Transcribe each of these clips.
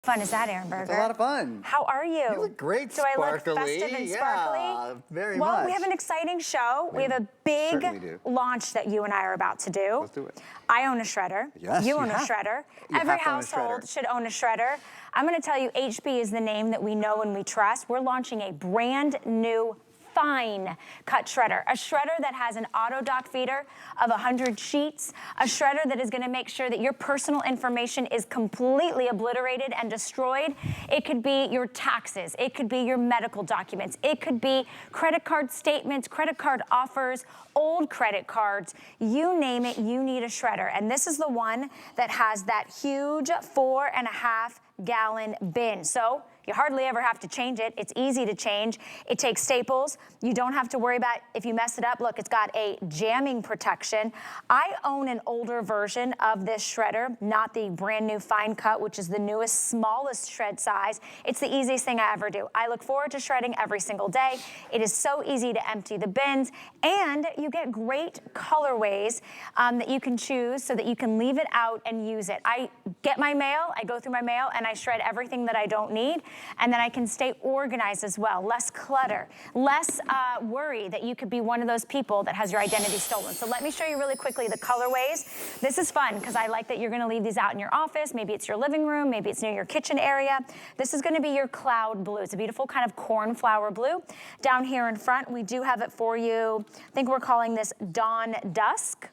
fun is that, Aaron Berger? It's a lot of fun. How are you? You look great, Do sparkly. I look festive and sparkly? Yeah, very well, much. we have an exciting show. We have a big launch that you and I are about to do. Let's do it. I own a shredder. Yes, you own a shredder. Every household should own a shredder. I'm going to tell you, HP is the name that we know and we trust. We're launching a brand new Finecut Shredder, a shredder that has an auto dock feeder of 100 sheets, a shredder that is going to make sure that your personal information is completely obliterated and destroyed. It could be your taxes, it could be your medical documents, it could be credit card statements, credit card offers, old credit cards, you name it, you need a shredder. And this is the one that has that huge 4.5 gallon bin. So you hardly ever have to change it. It's easy to change. It takes staples. You don't have to worry about if you mess it up. Look, it's got a jamming protection. I own an older version of this shredder, not the brand new Finecut, which is the newest, smallest shred size. It's the easiest thing I ever do. I look forward to shredding every single day. It is so easy to empty the bins, and you get great colorways that you can choose so that you can leave it out and use it. I get my mail, I go through my mail, and I shred everything that I don't need. And then I can stay organized as well. Less clutter, less worry that you could be one of those people that has your identity stolen. So let me show you really quickly the colorways. This is fun because I like that you're gonna leave these out in your office. Maybe it's your living room, maybe it's near your kitchen area. This is gonna be your cloud blue. It's a beautiful kind of cornflower blue. Down here in front, we do have it for you. I think we're calling this Dawn Dusk.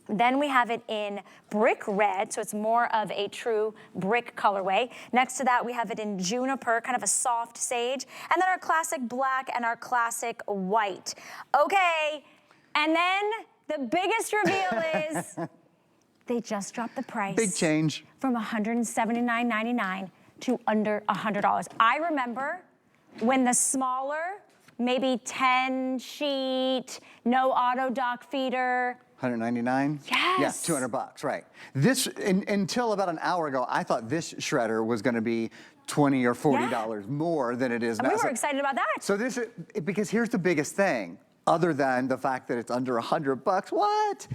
Then we have it in brick red, so it's more of a true brick colorway. Next to that, we have it in juniper, kind of a soft sage. And then our classic black and our classic white. Okay, and then the biggest reveal is they just dropped the price. Big change. From $179.99 to under $100. I remember when the smaller, maybe 10 sheet, no auto dock feeder, $199? Yes. Yes, 200 bucks, right. This, until about an hour ago, I thought this shredder was gonna be $20 or $40 more than it is now. We were excited about that. So this is, because here's the biggest thing, other than the fact that it's under 100 bucks, what?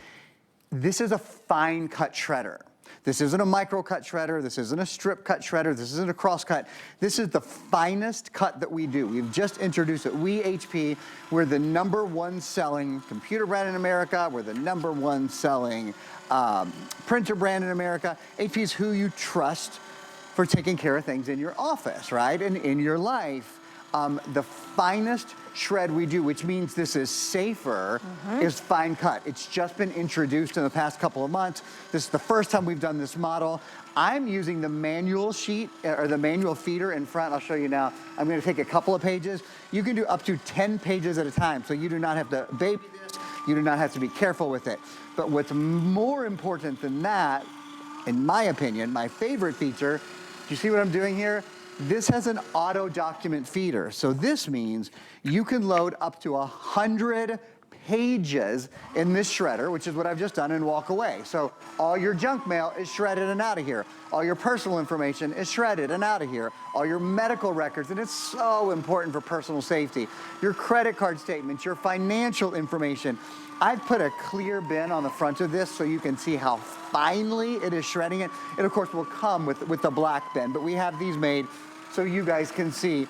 This is a fine cut shredder. This isn't a micro cut shredder, this isn't a strip cut shredder, this isn't a cross cut. This is the finest cut that we do. We've just introduced it. We, HP, we're the #1 selling computer brand in America. We're the #1 selling printer brand in America. HP is who you trust for taking care of things in your office, right? And in your life. The finest shred we do, which means this is safer, is fine cut. It's just been introduced in the past couple of months. This is the first time we've done this model. I'm using the manual sheet, or the manual feeder in front. I'll show you now. I'm gonna take a couple of pages. You can do up to 10 pages at a time, so you do not have to baby this. You do not have to be careful with it. But what's more important than that, in my opinion, my favorite feature, do you see what I'm doing here? This has an auto document feeder. So this means you can load up to 100 pages in this shredder, which is what I've just done, and walk away. So all your junk mail is shredded and out of here. All your personal information is shredded and out of here. All your medical records, and it's so important for personal safety. Your credit card statements, your financial information. I've put a clear bin on the front of this so you can see how finely it is shredding it. It, of course, will come with the black bin, but we have these made so you guys can see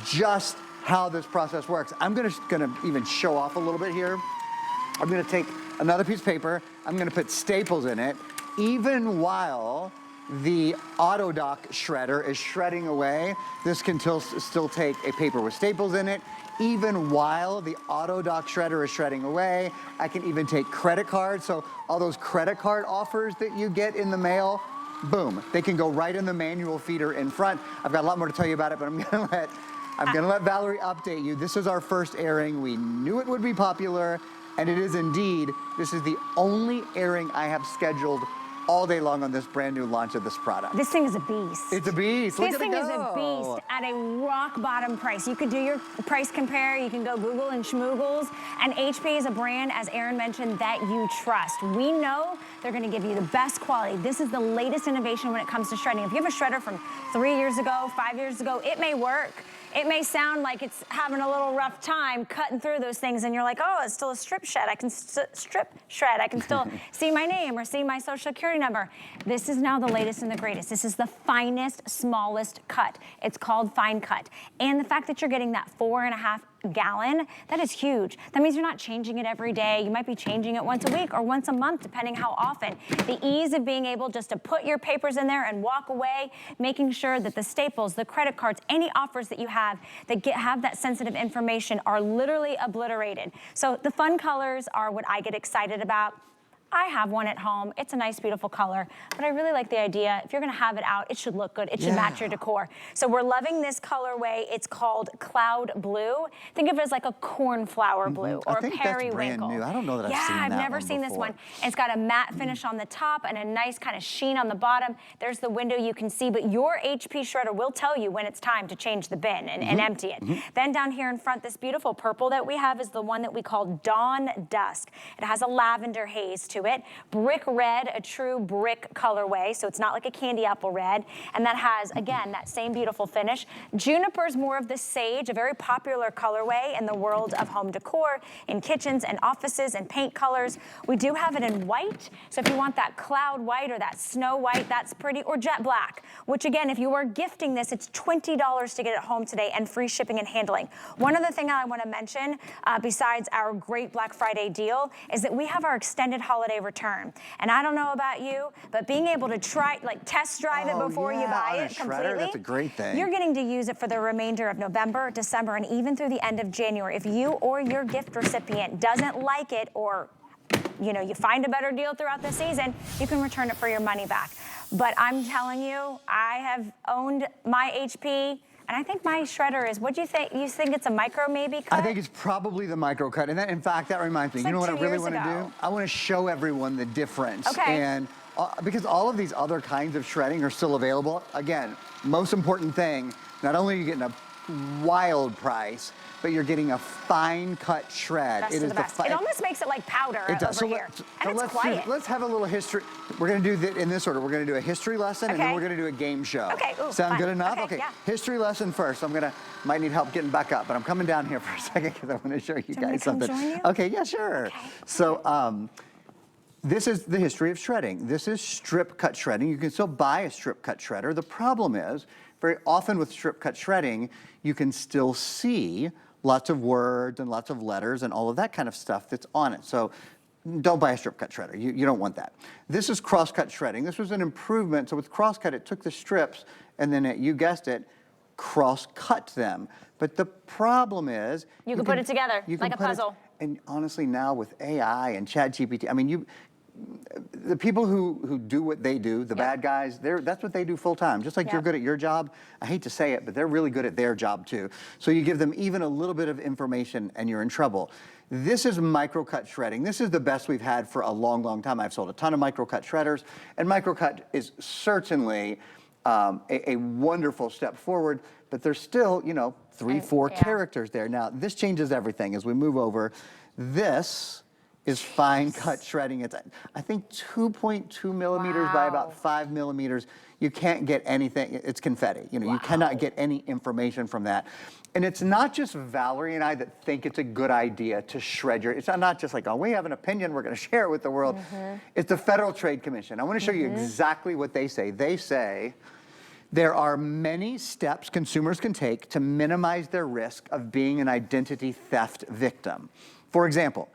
just how this process works. I'm gonna even show off a little bit here. I'm gonna take another piece of paper. I'm gonna put staples in it, even while the auto dock shredder is shredding away. This can still take a paper with staples in it. Even while the auto dock shredder is shredding away, I can even take credit cards. So all those credit card offers that you get in the mail, boom, they can go right in the manual feeder in front. I've got a lot more to tell you about it, but I'm gonna let Valerie update you. This is our first airing. We knew it would be popular, and it is indeed. This is the only airing I have scheduled all day long on this brand new launch of this product. This thing is a beast. It's a beast. This thing is a beast at a rock bottom price. You could do your price compare. You can go Google and Schmoogles. And HP is a brand, as Aaron mentioned, that you trust. We know they're going to give you the best quality. This is the latest innovation when it comes to shredding. If you have a shredder from 3 years ago, 5 years ago, it may work. It may sound like it's having a little rough time cutting through those things, and you're like, oh, it's still a strip shred. I can strip shred. I can still see my name or see my social security number. This is now the latest and the greatest. This is the finest, smallest cut. It's called Fine Cut. And the fact that you're getting that 4.5 gallon, that is huge. That means you're not changing it every day. You might be changing it once a week or once a month, depending how often. The ease of being able just to put your papers in there and walk away, making sure that the staples, the credit cards, any offers that you have that have that sensitive information are literally obliterated. So the fun colors are what I get excited about. I have one at home. It's a nice, beautiful color, but I really like the idea. If you're gonna have it out, it should look good. It should match your decor. So we're loving this colorway. It's called Cloud Blue. Think of it as like a cornflower blue or a periwinkle. That's brand new. I don't know that I've seen that I've never seen this one. And it's got a matte finish on the top and a nice kind of sheen on the bottom. There's the window you can see, but your HP shredder will tell you when it's time to change the bin and empty it. Then down here in front, this beautiful purple that we have is the one that we call Dawn Dusk. It has a lavender haze to it. Brick red, a true brick colorway, so it's not like a candy apple red. And that has, again, that same beautiful finish. Juniper's more of the sage, a very popular colorway in the world of home decor, in kitchens and offices and paint colors. We do have it in white, so if you want that cloud white or that snow white, that's pretty, or jet black, which again, if you are gifting this, it's $20 to get it home today and free shipping and handling. One other thing I want to mention, besides our great Black Friday deal, is that we have our extended holiday return. And I don't know about you, but being able to try, like test drive it before you buy it completely. That's a great thing. You're getting to use it for the remainder of November, December, and even through the end of January. If you or your gift recipient doesn't like it, or you find a better deal throughout the season, you can return it for your money back. But I'm telling you, I have owned my HP, and I think my shredder is, what do you think? You think it's a micro maybe cut? I think it's probably the micro cut. And that, in fact, that reminds me, you know what I really want to do? I want to show everyone the difference. Okay. And because all of these other kinds of shredding are still available. Again, most important thing, not only are you getting a wild price, but you're getting a fine cut shred. Best of the best. It almost makes it like powder over here. And it's quiet. Let's have a little history. We're going to do in this order. We're going to do a history lesson, and then we're going to do a game show. Okay. Ooh, Sound good enough? Okay. Yeah. History lesson first. Might need help getting back up, but I'm coming down here for a second because I want to show you guys something. Join you? Okay. Yeah. Sure. Okay. So. This is the history of shredding. This is strip cut shredding. You can still buy a strip cut shredder. The problem is, very often with strip cut shredding, you can still see lots of words and lots of letters and all of that kind of stuff that's on it. So don't buy a strip cut shredder. You don't want that. This is cross cut shredding. This was an improvement. So with cross cut, it took the strips and then you guessed it, cross cut them. But the problem is you can put it together like a puzzle. And honestly, now with AI and ChatGPT, I mean, the people who do what they do, the bad guys, that's what they do full time. Just like you're good at your job, I hate to say it, but they're really good at their job too. So you give them even a little bit of information and you're in trouble. This is micro cut shredding. This is the best we've had for a long, long time. I've sold a ton of micro cut shredders, and micro cut is certainly a wonderful step forward, but there's still, 3-4 characters there. Now, this changes everything as we move over. This is fine cut shredding. It's, I think, 2.2 millimeters by about 5 millimeters. You can't get anything. It's confetti. You cannot get any information from that. And it's not just Valerie and I that think it's a good idea to shred it's not just like, oh, we have an opinion, we're going to share it with the world. It's the Federal Trade Commission. I want to show you exactly what they say. They say there are many steps consumers can take to minimize their risk of being an identity theft victim. For example,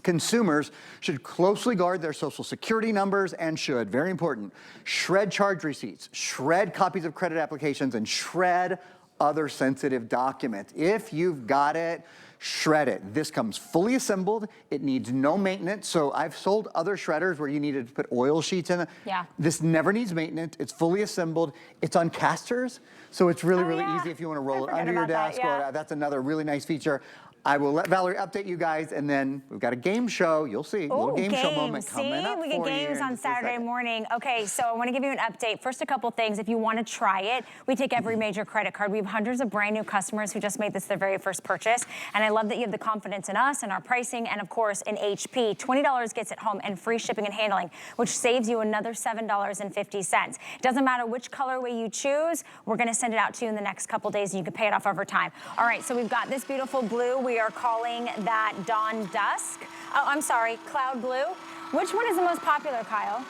consumers should closely guard their social security numbers and should, very important, shred charge receipts, shred copies of credit applications, and shred other sensitive documents. If you've got it, shred it. This comes fully assembled. It needs no maintenance. So I've sold other shredders where you needed to put oil sheets in it. Yeah. This never needs maintenance. It's fully assembled. It's on casters. So it's really, really easy if you want to roll it under your desk. That's another really nice feature. I will let Valerie update you guys, and then we've got a game show. You'll see. A little game show moment coming up. We get games on Saturday morning. Okay, so I want to give you an update. First, a couple things. If you want to try it, we take every major credit card. We have hundreds of brand new customers who just made this their very first purchase. And I love that you have the confidence in us and our pricing, and of course, in HP. $20 gets it home and free shipping and handling, which saves you another $7.50. It doesn't matter which colorway you choose. We're going to send it out to you in the next couple days, and you can pay it off over time. All right, so we've got this beautiful blue. We are calling that Dawn Dusk. Oh, I'm sorry, Cloud Blue. Which one is the most popular, Kyle?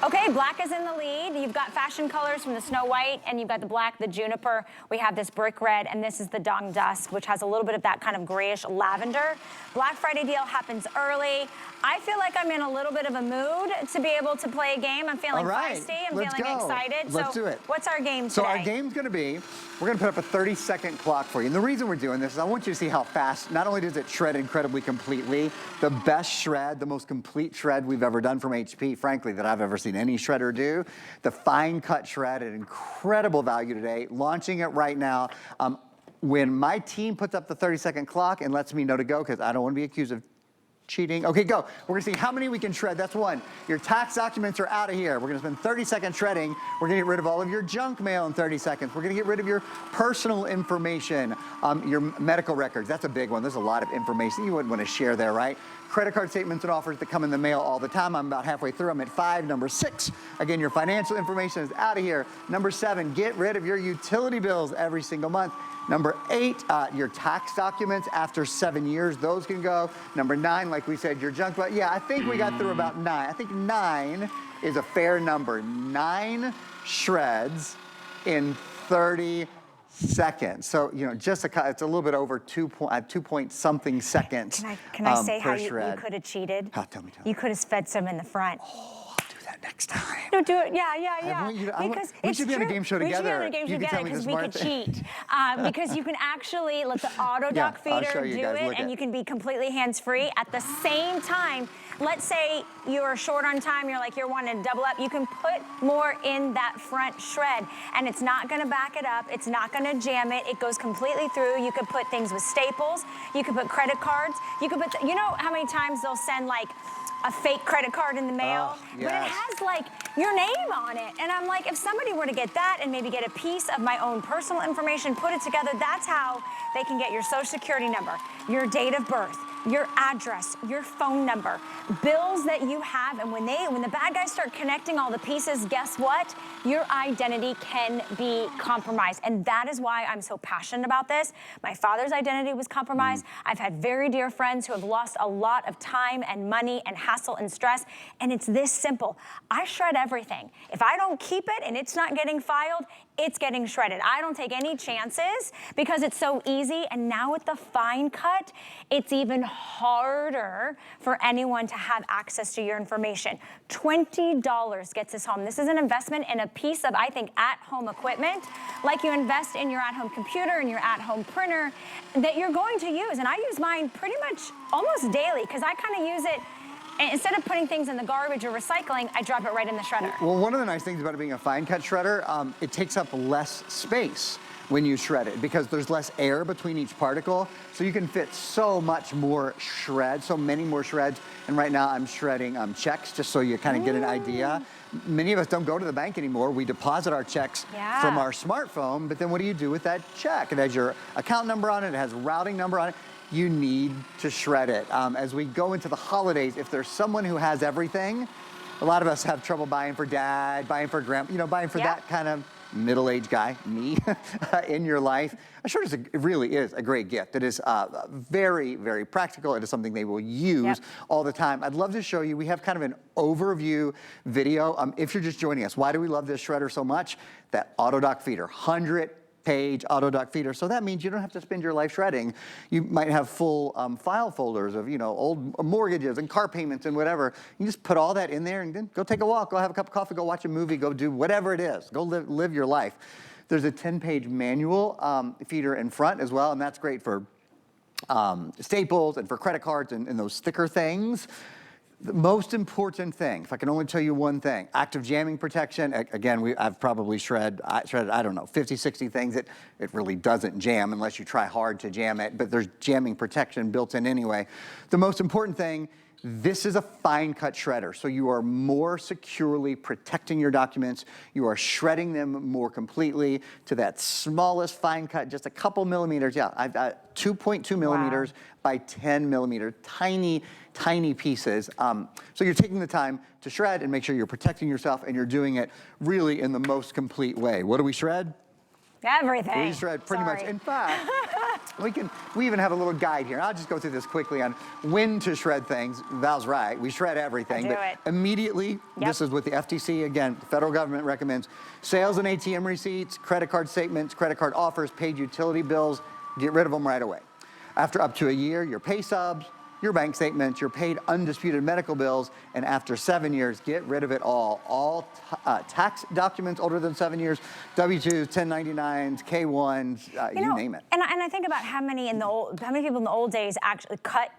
Okay, black is in the lead. You've got fashion colors from the Snow White, and you've got the black, the juniper. We have this brick red, and this is the Dawn Dusk, which has a little bit of that kind of grayish lavender. Black Friday deal happens early. I feel like I'm in a little bit of a mood to be able to play a game. I'm feeling feisty. I'm feeling excited. Let's do it. What's our game today? So our game's going to be, we're going to put up a 30-second clock for you. And the reason we're doing this is I want you to see how fast, not only does it shred incredibly completely, the best shred, the most complete shred we've ever done from HP, frankly, that I've ever seen any shredder do. The fine cut shred at incredible value today, launching it right now. When my team puts up the 30-second clock and lets me know to go, because I don't want to be accused of cheating. Okay, go. We're gonna see how many we can shred. That's one. Your tax documents are out of here. We're gonna spend 30 seconds shredding. We're gonna get rid of all of your junk mail in 30 seconds. We're gonna get rid of your personal information, your medical records. That's a big one. There's a lot of information you wouldn't want to share there, right? Credit card statements and offers that come in the mail all the time. I'm about halfway through. I'm at 5. Number 6, again, your financial information is out of here. Number 7, get rid of your utility bills every single month. Number 8, your tax documents after 7 years, those can go. Number 9, like we said, your junk. But yeah, I think we got through about 9. I think 9 is a fair number. 9 shreds in 30 seconds. So, you know, just it's a little bit over 2 point something seconds. Can I say how you could have cheated? Tell me. You could have fed some in the front. Oh, I'll do that next time. No, do it. Yeah. We should be on a game show together. We should be on a game show together because we could cheat. Because you can actually let the auto-dock feeder do it, and you can be completely hands-free at the same time. Let's say you're short on time, you're wanting to double up, you can put more in that front shred, and it's not gonna back it up, it's not gonna jam it, it goes completely through. You could put things with staples, you could put credit cards, you could put, you know how many times they'll send like a fake credit card in the mail? Yes. But it has like your name on it. And I'm like, if somebody were to get that and maybe get a piece of my own personal information, put it together, that's how they can get your social security number, your date of birth, your address, your phone number, bills that you have, and when the bad guys start connecting all the pieces, guess what? Your identity can be compromised. And that is why I'm so passionate about this. My father's identity was compromised. I've had very dear friends who have lost a lot of time and money and hassle and stress, and it's this simple. I shred everything. If I don't keep it and it's not getting filed, it's getting shredded. I don't take any chances because it's so easy. And now with the fine cut, it's even harder for anyone to have access to your information. $20 gets us home. This is an investment in a piece of, I think, at-home equipment, like you invest in your at-home computer and your at-home printer that you're going to use. And I use mine pretty much almost daily because I kind of use it. And instead of putting things in the garbage or recycling, I drop it right in the shredder. Well, one of the nice things about it being a fine cut shredder, it takes up less space when you shred it because there's less air between each particle. So you can fit so much more shreds, so many more shreds. And right now I'm shredding checks just so you kind of get an idea. Many of us don't go to the bank anymore. We deposit our checks from our smartphone, but then what do you do with that check? It has your account number on it, it has a routing number on it. You need to shred it. As we go into the holidays, if there's someone who has everything, a lot of us have trouble buying for dad, buying for grandpa, buying for that kind of middle-aged guy, me, in your life. A shredder really is a great gift. It is very, very practical. It is something they will use all the time. I'd love to show you. We have kind of an overview video. If you're just joining us, why do we love this shredder so much? That auto-dock feeder, 100-page auto-dock feeder. So that means you don't have to spend your life shredding. You might have full file folders of, old mortgages and car payments and whatever. You just put all that in there and then go take a walk, go have a cup of coffee, go watch a movie, go do whatever it is. Go live your life. There's a 10-page manual feeder in front as well, and that's great for staples and for credit cards and those sticker things. The most important thing, if I can only tell you one thing, active jamming protection. Again, I've probably shredded, I don't know, 50, 60 things. It really doesn't jam unless you try hard to jam it, but there's jamming protection built in anyway. The most important thing, this is a fine cut shredder, so you are more securely protecting your documents. You are shredding them more completely to that smallest fine cut, just a couple millimeters. Yeah, I've got 2.2 millimeters by 10 millimeter, tiny pieces. So you're taking the time to shred and make sure you're protecting yourself, and you're doing it really in the most complete way. What do we shred? Everything. We shred pretty much. In fact, we even have a little guide here. I'll just go through this quickly on when to shred things. Val's right. We shred everything. But immediately, this is what the FTC, again, the federal government recommends. Sales and ATM receipts, credit card statements, credit card offers, paid utility bills, get rid of them right away. After up to a year, your pay stubs, your bank statements, your paid undisputed medical bills, and after 7 years, get rid of it all. All tax documents older than 7 years, W-2s, 1099s, K-1s, you name it. And I think about how many people in the old days actually cut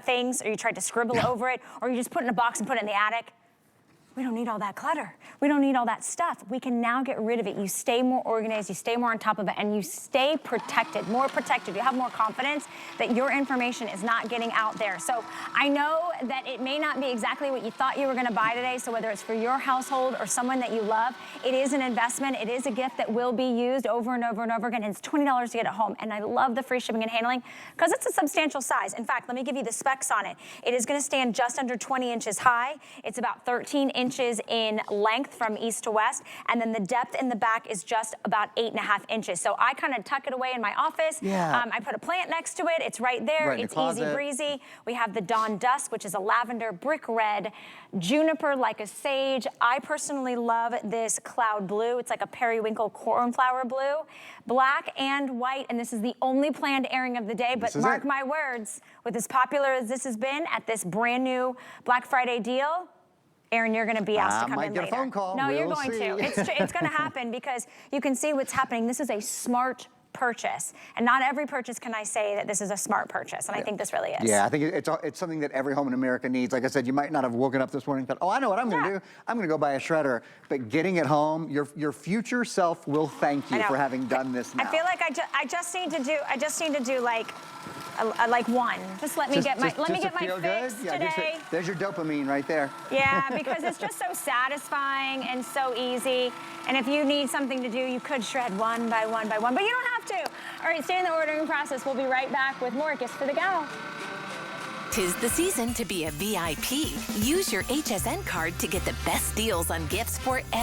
things, or you tried to scribble over it, or you just put it in a box and put it in the attic. We don't need all that clutter. We don't need all that stuff. We can now get rid of it. You stay more organized, you stay more on top of it, and you stay protected, more protected. You have more confidence that your information is not getting out there. So I know that it may not be exactly what you thought you were gonna buy today, so whether it's for your household or someone that you love, it is an investment. It is a gift that will be used over and over and over again. It's $20 to get it home, and I love the free shipping and handling because it's a substantial size. In fact, let me give you the specs on it. It is gonna stand just under 20 inches high. It's about 13 inches in length from east to west, and then the depth in the back is just about 8.5 inches. So I kind of tuck it away in my office. I put a plant next to it. It's right there. It's easy breezy. We have the Dawn Dusk, which is a lavender, brick red, juniper like a sage. I personally love this cloud blue. It's like a periwinkle cornflower blue, black and white, and this is the only planned airing of the day, but mark my words, with as popular as this has been at this brand new Black Friday deal, Aaron, you're going to be asked to come in later. I might get a phone call. No, you're going to. It's going to happen because you can see what's happening. This is a smart purchase, and not every purchase can I say that this is a smart purchase, and I think this really is. Yeah, I think it's something that every home in America needs. Like I said, you might not have woken up this morning and thought, oh, I know what I'm going to do. I'm going to go buy a shredder. But getting it home, your future self will thank you for having done this now. I feel like I just need to do like one. Just let me get my fix today. There's your dopamine right there. Yeah, because it's just so satisfying and so easy. And if you need something to do, you could shred one by one by one, but you don't have to. All right, stay in the ordering process. We'll be right back with more gifts for the gal. 'Tis the season to be a VIP. Use your HSN card to get the best deals on gifts for every